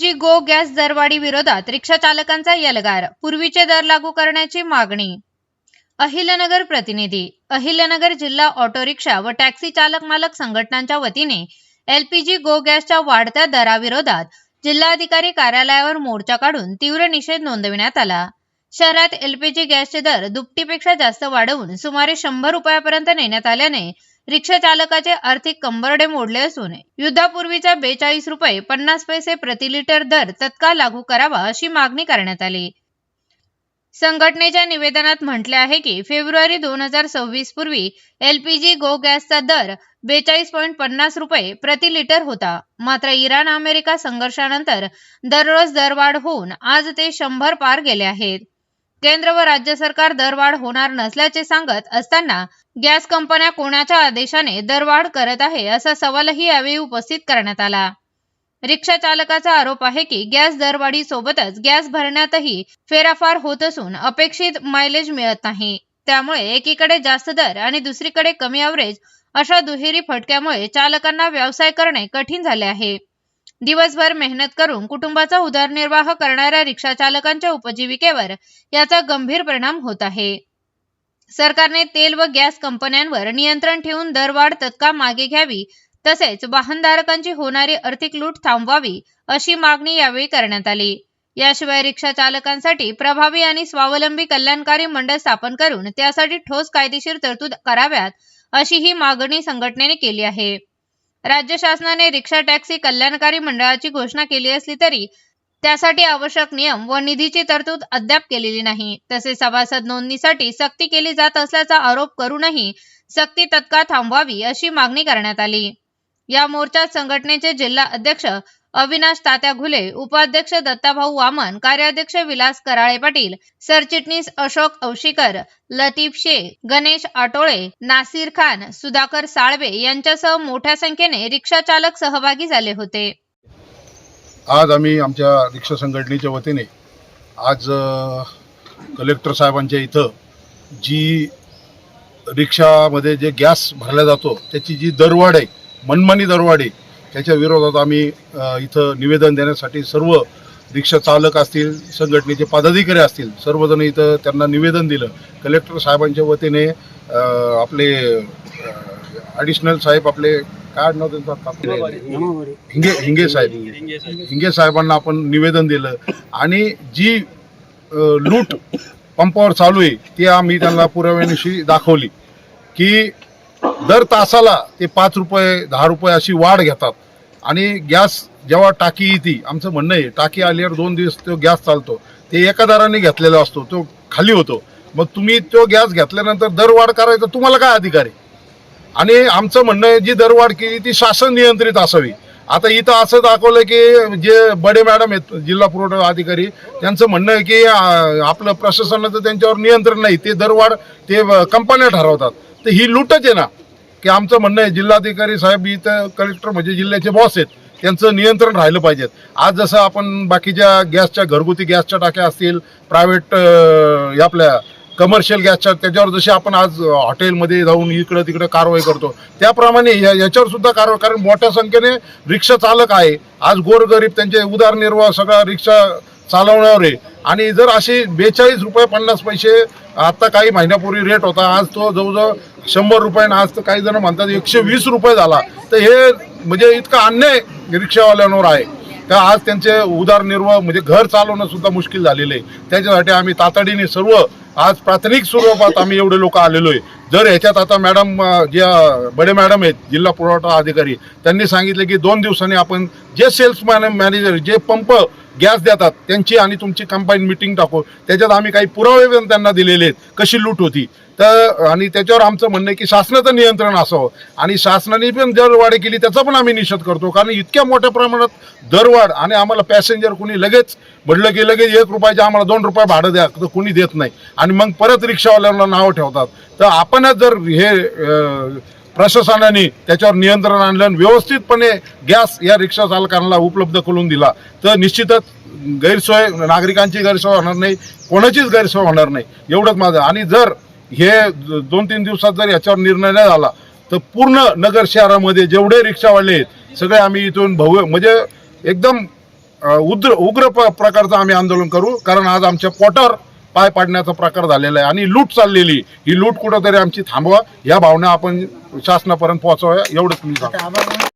LPG गो gas दरवाढी विरोधात रिक्षा चालकांचा यल्गार, पूर्वीचे दर लागू करण्याची मागणी। अहिल्यानगर प्रतिनिधी। अहिल्यानगर जिल्हा ऑटो रिक्षा व टॅक्सी चालक मालक संघटनांच्या वतीने LPG गो गॅसच्या वाढत्या दराविरोधात जिल्हाधिकारी कार्यालयावर मोर्चा काढून तीव्र निषेध नोंदविण्यात आला। शहरात LPG गॅसचे दर दुपटीपेक्षा जास्त वाढवून सुमारे 100 रुपयापर्यंत नेण्यात आल्याने रिक्षा चालकाचे आर्थिक कंबरडे मोडले असून युद्धापूर्वीचा 42 रुपये 50 पैसे प्रति लिटर दर तत्काळ लागू करावा अशी मागणी करण्यात आली। संघटनेच्या निवेदनात म्हटले आहे की फेब्रुवारी 2026 पूर्वी LPG गो गॅसचा दर 42.50 रुपये प्रति लिटर होता। मात्र इराण अमेरिका संघर्षानंतर दररोज दरवाढ होऊन आज ते 100 पार गेले आहेत। केंद्र व राज्य सरकार दरवाढ होणार नसल्याचे सांगत असताना गॅस कंपन्या कोणाच्या आदेशाने दरवाढ करत आहे असा सवालही यावेळी उपस्थित करण्यात आला। रिक्षा चालकाचा आरोप आहे की गॅस दरवाढी सोबतच गॅस भरण्यातही फेराफार होत असून अपेक्षित मायलेज मिळत नाही। त्यामुळे एकीकडे जास्त दर आणि दुसरीकडे कमी ॲव्हरेज अशा दुहेरी फटक्यामुळे चालकांना व्यवसाय करणे कठीण झाले आहे। दिवसभर मेहनत करून कुटुंबाचा उदरनिर्वाह करणाऱ्या रिक्षा चालकांच्या उपजीविकेवर याचा गंभीर परिणाम होत आहे। सरकारने तेल व गॅस कंपन्यांवर नियंत्रण ठेवून दरवाढ तत्काळ मागे घ्यावी, तसेच वाहनधारकांची होणारी आर्थिक लूट थांबवावी अशी मागणी यावेळी करण्यात आली। याशिवाय रिक्षा चालकांसाठी प्रभावी आणि स्वावलंबी कल्याणकारी मंडळ स्थापन करून त्यासाठी ठोस कायदेशीर तरतूद कराव्यात अशी ही मागणी संघटनेने केली आहे। राज्य शासनाने रिक्षा टॅक्सी कल्याणकारी मंडळाची घोषणा केली असली तरी त्यासाठी आवश्यक नियम व निधीची तरतूद अद्याप केलेली नाही। तसेच सभासद नोंदणीसाठी सक्ती केली जात असल्याचा आरोप करूनही सक्ती तत्काळ थांबवावी अशी मागणी करण्यात आली। या मोर्चात संघटनेचे जिल्हा अध्यक्ष अविनाश तात्या घुले, उपाध्यक्ष दत्ताभाऊ वामन, कार्याध्यक्ष विलास कराळे पाटील, सरचिटणीस अशोक औशीकर, लतीफ शेख, गणेश आटोळे, नासिर खान, सुधाकर साळवे यांच्यासह मोठ्या संख्येने रिक्षा चालक सहभागी झाले होते। आज आम्ही आमच्या रिक्षा संघटनेच्या वतीने आज कलेक्टर साहेबांच्या इथं जी रिक्षामध्ये जे गॅस भरला जातो त्याची जी दरवाढ आहे, मनमानी दरवाढ आहे, त्याच्या विरोधात आम्ही इथं निवेदन देण्यासाठी सर्व रिक्षा चालक असतील, संघटनेचे पदाधिकारी असतील, सर्वजण इथं त्यांना निवेदन दिलं। कलेक्टर साहेबांच्या वतीने आपले ॲडिशनल साहेब, आपले काय नाव त्यांचं, हिंगे साहेबांना आपण निवेदन दिलं आणि जी लूट पंपावर चालू आहे ती आम्ही त्यांना पुराव्यानिशी दाखवली की दर तासाला ते 5 रुपये 10 रुपये अशी वाढ घेतात आणि गॅस जेव्हा टाकी येते, आमचं म्हणणं आहे टाकी आल्यावर 2 दिवस तो गॅस चालतो, ते एका दराने घेतलेला असतो, तो खाली होतो। मग तुम्ही तो गॅस घेतल्यानंतर दरवाढ करायचा तुम्हाला काय अधिकार आहे? आणि आमचं म्हणणं आहे जी दरवाढ केली ती शासन नियंत्रित असावी। आता इथं असं दाखवलं की जे बडे मॅडम आहेत जिल्हा पुरवठा अधिकारी, त्यांचं म्हणणं आहे की आपलं प्रशासनाचं त्यांच्यावर नियंत्रण नाही, ते दरवाढ ते कंपन्या ठरवतात। तर ही लूटच आहे ना। की आमचं म्हणणं आहे जिल्हाधिकारी साहेब इथं कलेक्टर म्हणजे जिल्ह्याचे बॉस आहेत, त्यांचं नियंत्रण राहिलं पाहिजे। आज जसं आपण बाकीच्या गॅसच्या घरगुती गॅसच्या टाक्या असतील, प्रायव्हेट आपल्या कमर्शियल गॅसच्या त्याच्यावर जसे आपण आज हॉटेलमध्ये जाऊन इकडं तिकडं कारवाई करतो त्याप्रमाणे याच्यावर सुद्धा कारवाई, कारण मोठ्या संख्येने रिक्षा चालक आहे। आज गोरगरीब त्यांचे उदरनिर्वाह सगळा रिक्षा चालवण्यावर आहे आणि जर असे 42 रुपये 50 पैसे आता काही महिन्यापूर्वी रेट होता, आज तो जवळजवळ 100 रुपये, आज तर काही जण म्हणतात 120 रुपये झाला। तर हे म्हणजे इतका अन्याय रिक्षावाल्यांवर आहे तर आज त्यांचे उदरनिर्वाह म्हणजे घर चालवणं सुद्धा मुश्किल झालेलं आहे। त्याच्यासाठी आम्ही तातडीने सर्व आज प्राथमिक स्वरूपात आम्ही एवढे लोक आलेलो आहे। जर ह्याच्यात आता मॅडम ज्या बडे मॅडम आहेत जिल्हा पुरवठा अधिकारी, त्यांनी सांगितले की 2 दिवसांनी आपण जे सेल्समॅन मॅनेजर जे पंप गॅस देतात त्यांची आणि तुमची कंबाईन मीटिंग टाकू, त्याच्यात आम्ही काही पुरावे पण त्यांना दिलेले आहेत कशी लूट होती। तर आणि त्याच्यावर आमचं म्हणणं आहे की शासनाचं नियंत्रण असावं आणि शासनाने पण दरवाढ केली त्याचा पण आम्ही निषेध करतो, कारण इतक्या मोठ्या प्रमाणात दरवाढ आणि आम्हाला पॅसेंजर कोणी लगेच म्हटलं की लगेच 1 रुपयाचे आम्हाला 2 रुपये भाडं द्या, तर कोणी देत नाही आणि मग परत रिक्षावाल्यांना नावं ठेवतात। तर आपणच जर हे प्रशासनाने त्याच्यावर नियंत्रण आणलं आणि व्यवस्थितपणे गॅस या रिक्षा चालकांना उपलब्ध करून दिला तर निश्चितच गैरसोय, नागरिकांची गैरसोय होणार नाही, कोणाचीच गैरसोय होणार नाही, एवढंच माझं। आणि जर हे 2-3 दिवसात जर याच्यावर निर्णय नाही झाला तर पूर्ण नगर शहरामध्ये जेवढे रिक्षावाले आहेत सगळे आम्ही इथून भव्य म्हणजे एकदम उग्र प्रकारचं आम्ही आंदोलन करू, कारण आज आमच्या पोटावर पाय पाडण्याचा प्रकार झालेला आहे आणि लूट चाललेली. ही लूट कुठंतरी आमची थांबवा, या भावना आपण शासनापर्यंत पोहोचवाव्या, एवढंच मी सांगतो.